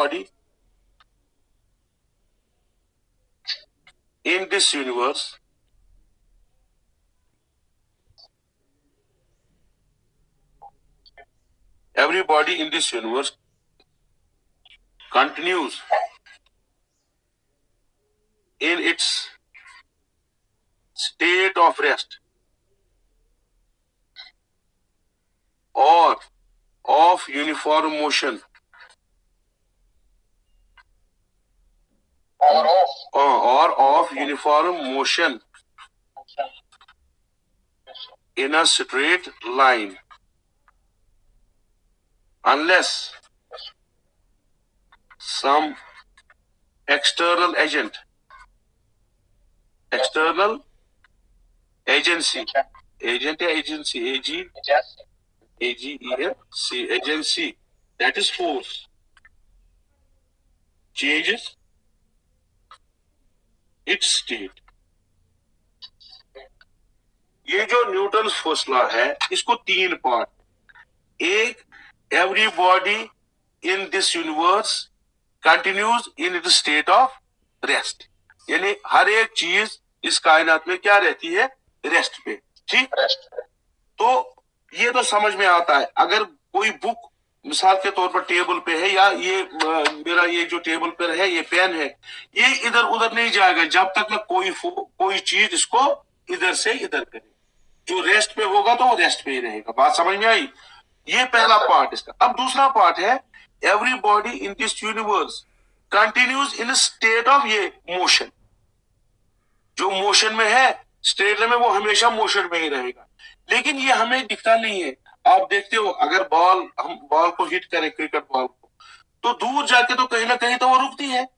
body in this universe continues in its state of rest or of uniform motion or of uniform motion in a straight line unless some external agency agency, that is force, changes its state. ये जो Newton first law है इसको तीन part, एक every body in this universe continues in it state of rest, यानी हर एक चीज इस कायनात में क्या रहती है, रेस्ट पे, ठीक। तो ये तो समझ में आता है। अगर कोई बुक मिसाल के तौर पर टेबल पे है, या ये मेरा ये जो टेबल पर है ये पेन है, ये इधर उधर नहीं जाएगा जब तक ना कोई चीज इसको इधर से इधर करे। जो रेस्ट पे होगा तो वो रेस्ट पे ही रहेगा। बात समझ में आई? ये पहला पार्ट इसका। अब दूसरा पार्ट है every body in this universe continues in state of ये मोशन। जो मोशन में है स्टेट में वो हमेशा मोशन में ही रहेगा, लेकिन ये हमें दिखता नहीं है। आप देखते हो अगर हम बॉल को हिट करें, क्रिकेट बॉल को, तो दूर जाके तो कहीं ना कहीं तो वो रुकती है।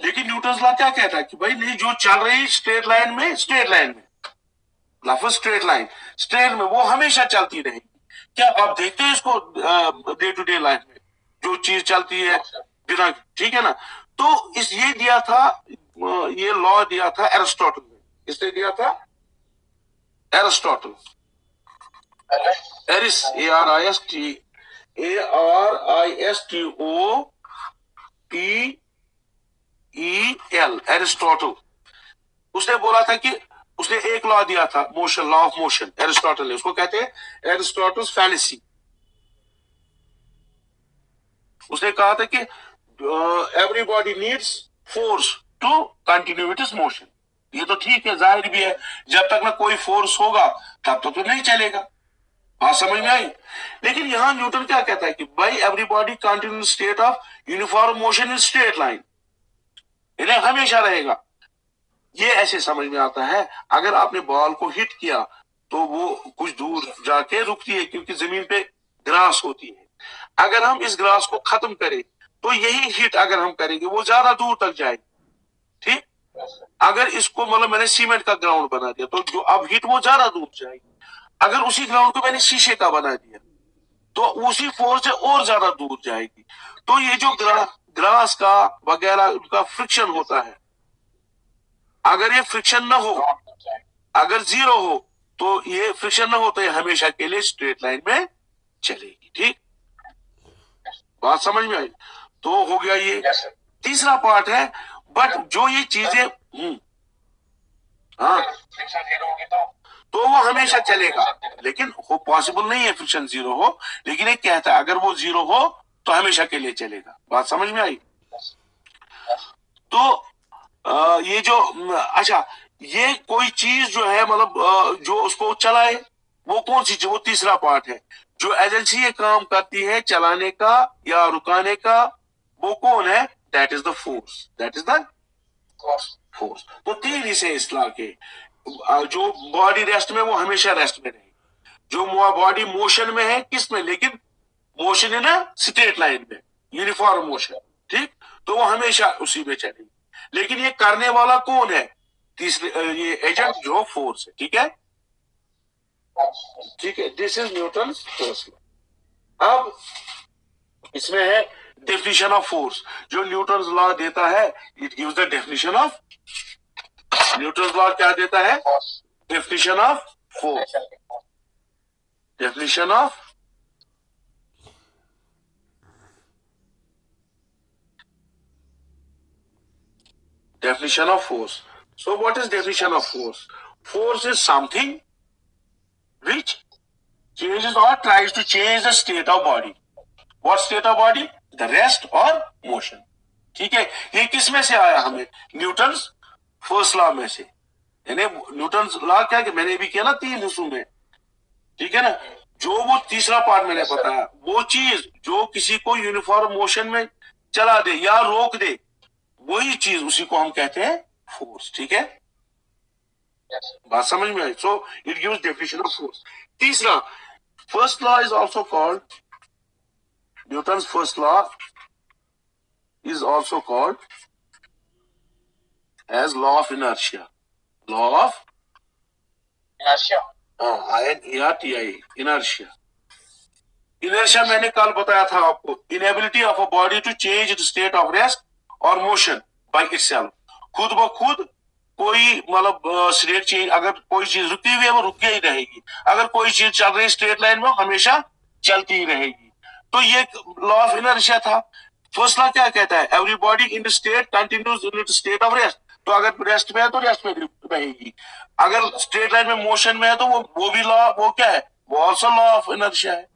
लेकिन न्यूटन लॉ क्या कहता है कि भाई नहीं, जो चल रही स्ट्रेट लाइन में स्ट्रेट में वो हमेशा चलती रहेगी। क्या आप देखते हैं इसको डे टू डे लाइफ में जो चीज चलती है बिना, ठीक है ना। तो ये दिया था, ये लॉ दिया था एरिस्टोटल ने। किसने दिया था? एरिस्टोटल। एरिस, ARISTOTEL, एरिस्टोटल। उसने बोला था कि उसने एक लॉ दिया था, motion, law of motion, Aristotle ने। उसको कहते हैं एरिस्टोटल्स फैलेसी। उसने कहा था कि everybody needs force to continue its motion. ये तो ठीक है, जाहिर भी है, जब तक ना कोई फोर्स होगा तब तक तो नहीं चलेगा। बात समझ में आई? लेकिन यहां न्यूटन क्या कहता है कि भाई everybody continue state of uniform motion in straight line, इन्हें हमेशा रहेगा। ये ऐसे समझ में आता है, अगर आपने बॉल को हिट किया तो वो कुछ दूर जाके रुकती है क्योंकि जमीन पे ग्रास होती है। अगर हम इस ग्रास को खत्म करें तो यही हिट अगर हम करेंगे वो ज्यादा दूर तक जाएगी, ठीक। अगर इसको मतलब मैंने सीमेंट का ग्राउंड बना दिया तो जो अब हिट वो ज्यादा दूर जाएगी। अगर उसी ग्राउंड को मैंने शीशे का बना दिया तो उसी फोर्स से और ज्यादा दूर जाएगी। तो ये जो ग्रास का वगैरह उनका फ्रिक्शन होता है, अगर ये फ्रिक्शन ना हो, अगर जीरो हो, तो ये फ्रिक्शन ना हो तो ये हमेशा के लिए स्ट्रेट लाइन में चलेगी, ठीक। बात समझ में आई? तो हो गया ये। तीसरा पार्ट है, बट जो ये चीजें हाँ, तो वो हमेशा चलेगा, लेकिन वो पॉसिबल नहीं है फ्रिक्शन जीरो हो। लेकिन ये कहता है अगर वो जीरो हो तो हमेशा के लिए चलेगा। बात समझ में आई? तो ये जो अच्छा, ये कोई चीज जो है मतलब जो उसको चलाए, वो कौन सी चीज? वो तीसरा पार्ट है। जो एजेंसी ये काम करती है चलाने का या रुकाने का, वो कौन है? That is the force, that is the force. तो तीन हिस्से इस लॉ के। जो बॉडी रेस्ट में वो हमेशा रेस्ट में रहेगी, जो बॉडी मोशन में है किस में, लेकिन मोशन है ना स्ट्रेट लाइन में, यूनिफॉर्म मोशन, ठीक, तो वो हमेशा उसी में चलेगी। लेकिन ये करने वाला कौन है? तीसरे ये एजेंट जो फोर्स है, ठीक है, ठीक है। This is Newton force law. अब इसमें है डेफिनेशन ऑफ फोर्स। जो न्यूटन लॉ देता है, it gives the definition of, Newton law क्या देता है? Definition of force, definition of Definition of force. So what is definition of force? Force is something which changes or tries to change the state of body. What state of body? The rest or motion. ठीक है, ये किस में से आया? हमें Newton's first law में से, यानी न्यूटन्स लॉ क्या कि मैंने भी किया ना 3 हिस्सों में, ठीक है ना। जो वो तीसरा पार्ट मैंने बताया, वो चीज जो किसी को यूनिफॉर्म मोशन में चला दे या रोक दे, वही चीज उसी को हम कहते हैं फोर्स। ठीक है, बात समझ में आई? So it gives definition of force. तीसरा, first law is also called, Newton's first law is also called as law of inertia. Law of inertia. I-N-E-R-T-I, inertia. Inertia मैंने कल बताया था आपको, inability of a body to change its state of rest or motion by itself. खुद ब खुद कोई मतलब स्टेट चेंज, अगर कोई चीज रुकी हुई है वो रुकी ही रहेगी, अगर कोई चीज चल रही स्ट्रेट लाइन में हमेशा चलती ही रहेगी। तो ये लॉ ऑफ इनर्शिया था। फर्स्ट लॉ क्या कहता है? Everybody in state continues in state of rest. तो अगर रेस्ट में है तो रेस्ट में रहेगी, अगर स्ट्रेट लाइन में मोशन में है तो वो भी लॉ, वो क्या है? वो ऑल्सो लॉ ऑफ इनर्शिया है।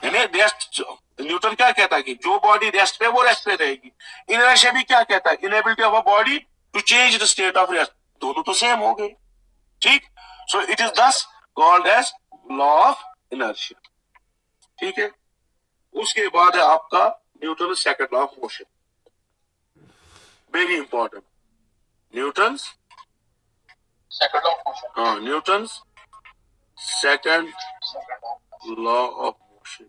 यानी रेस्ट, न्यूटन क्या कहता है कि जो बॉडी रेस्ट पे वो रेस्ट पे रहेगी। इनर्शिया भी क्या कहता है? Inability of a body to change the state of rest. दोनों तो सेम हो गए, ठीक। So it is thus called as law of inertia. ठीक है, उसके बाद है आपका Newton second law of motion, very important. Newton second law of motion, हाँ, Newton second law of motion.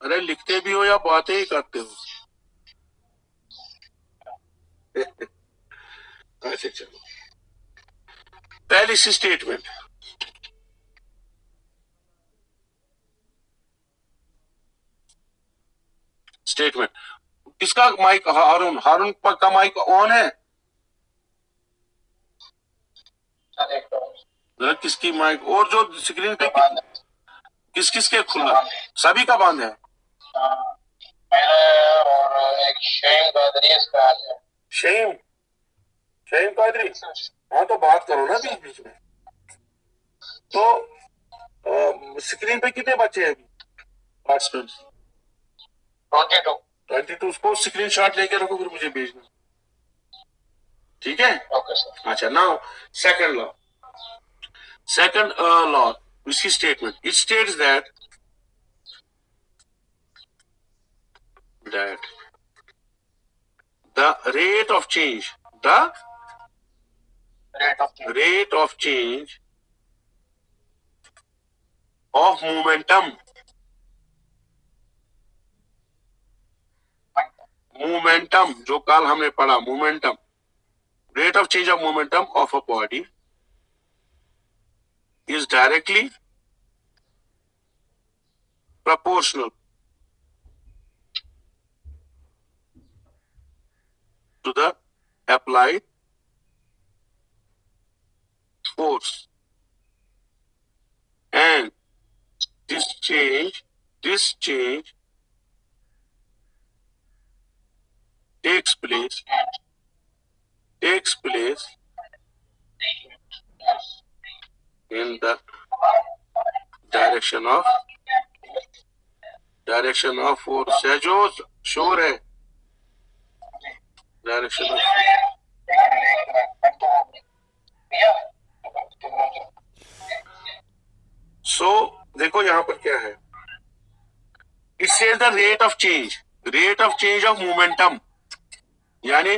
अरे लिखते भी हो या बातें ही करते हो? अच्छा चलो, पहली सी स्टेटमेंट, स्टेटमेंट किसका माइक? हारून, हारून का माइक ऑन है? किसकी माइक? और जो स्क्रीन पे किस किस के खुला? सभी का बंद है। मेरा और एक शेम कादरी इसका है। शेम, शेम कादरी, हाँ तो बात करो ना बीच बीच में। तो स्क्रीन पे कितने बच्चे हैं पार्टिसिपेंट्स? 22। उसको स्क्रीन शॉट लेके रखो, फिर मुझे भेजना, ठीक है? Okay sir. अच्छा, now second law, second law, इसकी statement, it states that the rate of change, the rate of change of momentum, momentum जो कल हमने पढ़ा, momentum, rate of change of momentum of a body is directly proportional to the applied force, and this change takes place in the direction of force है, जो शोर है, direction of. सो देखो यहां पर क्या है, it says the rate of change of momentum, यानी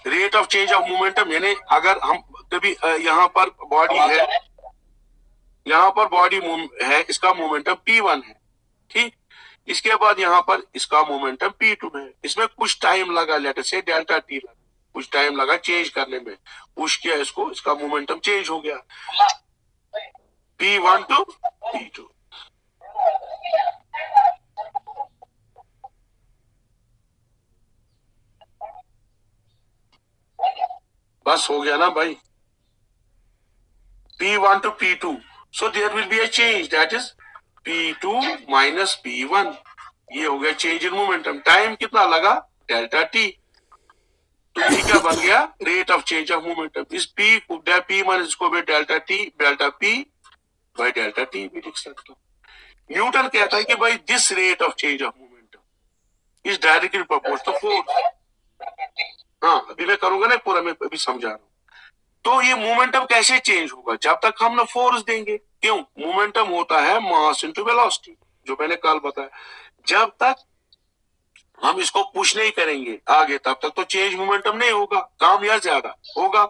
rate of change of momentum, यानी अगर हम कभी यहाँ पर बॉडी है, यहाँ पर बॉडी है, इसका मोमेंटम P1 है, ठीक। इसके बाद यहाँ पर इसका मोमेंटम P2 है, इसमें कुछ टाइम लगा, लेटर से डेल्टा टी लगा, कुछ टाइम लगा चेंज करने में, पुश किया इसको, इसका मोमेंटम चेंज हो गया P1 टू P2। बस हो गया ना भाई, P1 to P2, so there will be a change, that is P2 minus P1, ये हो गया चेंज इन मोमेंटम। टाइम कितना लगा? Delta T. तो ये क्या बन गया, rate of change of momentum. इस पी पी मान इसको भी delta P by delta T भी लिख सकता हूँ। न्यूटन कहता है कि भाई this rate of change of momentum is directly proportional to force. हाँ अभी मैं करूंगा ना पूरा, मैं अभी समझा रहा हूँ। तो ये मोमेंटम कैसे चेंज होगा, जब तक हम ना फोर्स देंगे। क्यों, मोमेंटम होता है मास इनटू वेलोसिटी, जो मैंने कल बताया। जब तक हम इसको पुश नहीं करेंगे आगे, तब तक तो चेंज मोमेंटम नहीं होगा, कम या ज्यादा होगा।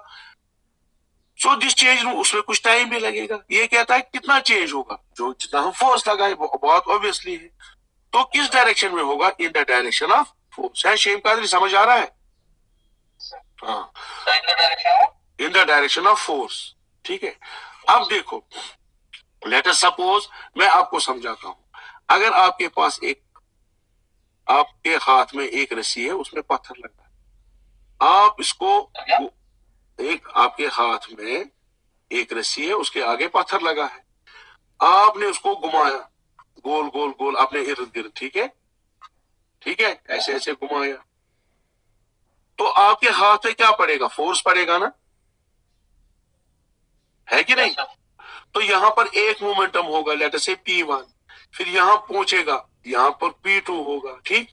सो दिस चेंज, उसमें कुछ टाइम भी लगेगा। ये कहता है कितना चेंज होगा, जो जितना हम फोर्स लगाए, बहुत ऑब्वियसली है। तो किस डायरेक्शन में होगा, in the direction of force. है शेम कादरी, समझ आ रहा है? हाँ, in the direction of force. ठीक है, अब देखो, लेट अस सपोज, मैं आपको समझाता हूं। अगर आपके पास आपके हाथ में एक रस्सी है, उसमें पत्थर लगा है। आप इसको, एक आपके हाथ में एक रस्सी है, उसके आगे पत्थर लगा है। आपने उसको घुमाया गोल गोल गोल अपने इर्द गिर्द, ठीक है, ठीक है, ऐसे ऐसे घुमाया, तो आपके हाथ पे क्या पड़ेगा, फोर्स पड़ेगा ना, है कि नहीं? तो यहां पर एक मोमेंटम होगा, लेट अस से P1, फिर यहां पहुंचेगा, यहां पर P2 होगा, ठीक।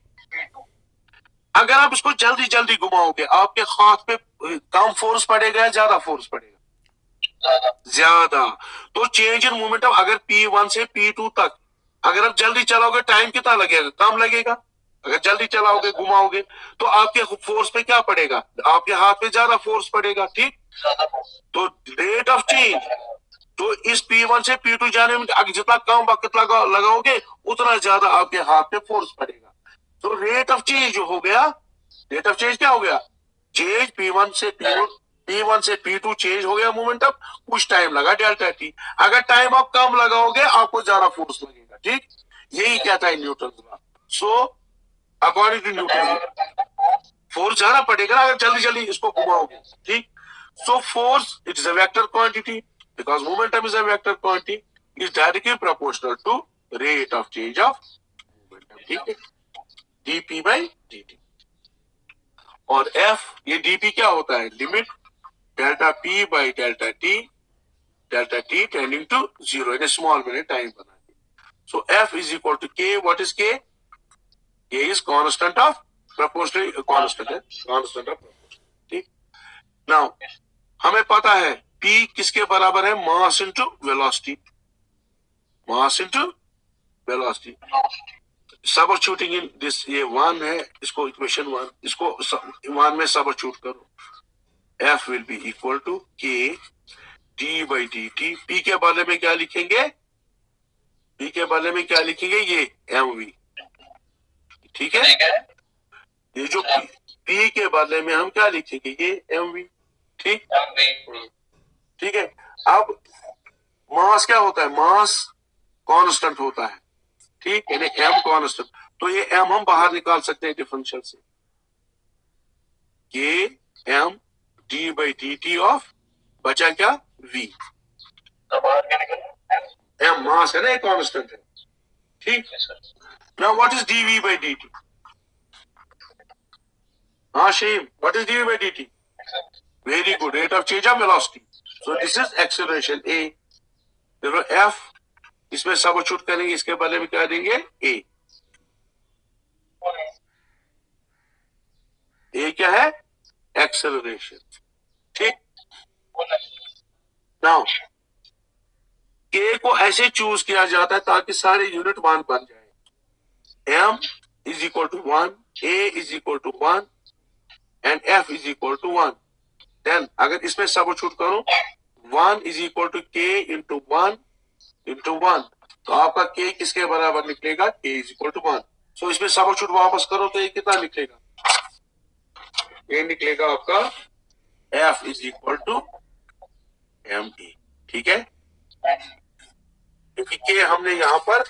अगर आप इसको जल्दी जल्दी घुमाओगे, आपके हाथ पे कम फोर्स पड़ेगा या ज्यादा फोर्स पड़ेगा? ज्यादा। तो चेंज इन मोमेंटम, अगर P1 से P2 तक अगर आप जल्दी चलाओगे, टाइम कितना लगेगा, कम लगेगा। अगर जल्दी चलाओगे, घुमाओगे, तो आपके फोर्स पे क्या पड़ेगा, आपके हाथ पे ज्यादा फोर्स पड़ेगा, ठीक। तो रेट ऑफ चेंज, तो इस P1 से P2 जाने में अगर जितना कम वक्त लगाओगे, उतना ज्यादा आपके हाथ पे फोर्स पड़ेगा। तो रेट ऑफ चेंज जो हो गया, रेट ऑफ चेंज क्या हो गया, चेंज P1 से P2 चेंज हो गया मोमेंटम, कुछ टाइम लगा डेल्टा टी। अगर टाइम आप कम लगाओगे, आपको ज्यादा फोर्स लगेगा, ठीक। यही कहता है न्यूटन का। So according to Newton, force ज्यादा पड़ेगा अगर जल्दी जल्दी इसको घुमाओगे, ठीक। So force, it is a vector quantity, because momentum is a vector quantity, is directly proportional to rate of change of momentum, ठीक है, dp by dt। और f, ये dp क्या होता है, limit delta p by delta t tending to zero, in small मैंने time बना दिया। So f is equal to k, what is k? k is constant of proportional, constant है, constant of proportional, ठीक। Now हमें पता है P किसके बराबर है, mass into velocity, mass into velocity. Substituting in this, ये 1 है, इसको इक्वेशन 1, इसको 1 में सबस्टिट्यूट करो, F will be equal to K D by D T. P के बारे में क्या लिखेंगे, P के बारे में क्या लिखेंगे, ये mv, ठीक है। ये जो P के बारे में हम क्या लिखेंगे, ये mv, ठीक, ठीक है। अब मास क्या होता है, मास कांस्टेंट होता है, ठीक, यानी m कांस्टेंट। तो ये m हम बाहर निकाल सकते हैं डिफरेंशियल से, k m d by D T of, बचा क्या, v। m मास है ना, एक कांस्टेंट है, ठीक। Now what is dv by dt? हाँ शेम, what is dv by dt? Very good, rate of change of velocity. So this is acceleration a। देखो f, इसमें सबस्टिट्यूट करेंगे, इसके बदले में क्या देंगे, a। a क्या है, एक्सेलरेशन, ठीक। नाउ k को ऐसे चूज किया जाता है ताकि सारे यूनिट 1 बन जाए। m is equal to 1, a is equal to 1 and f is equal to 1। Then अगर इसमें सबस्टिट्यूट करो, 1 is equal to k into 1 into 1, तो आपका k किसके बराबर निकलेगा, k is equal to 1। So इसमें सबस्टिट्यूट वापस करो तो ये कितना निकलेगा, ये निकलेगा आपका f is equal to mE, ठीक है। क्योंकि k हमने यहाँ पर,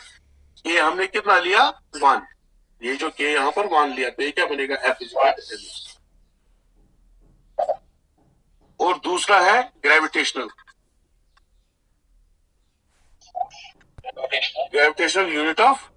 k हमने कितना लिया, 1, ये जो k यहाँ पर 1 लिया, तो ये क्या बनेगा, f is equal to mE। और दूसरा है ग्रेविटेशनल, ग्रेविटेशनल यूनिट ऑफ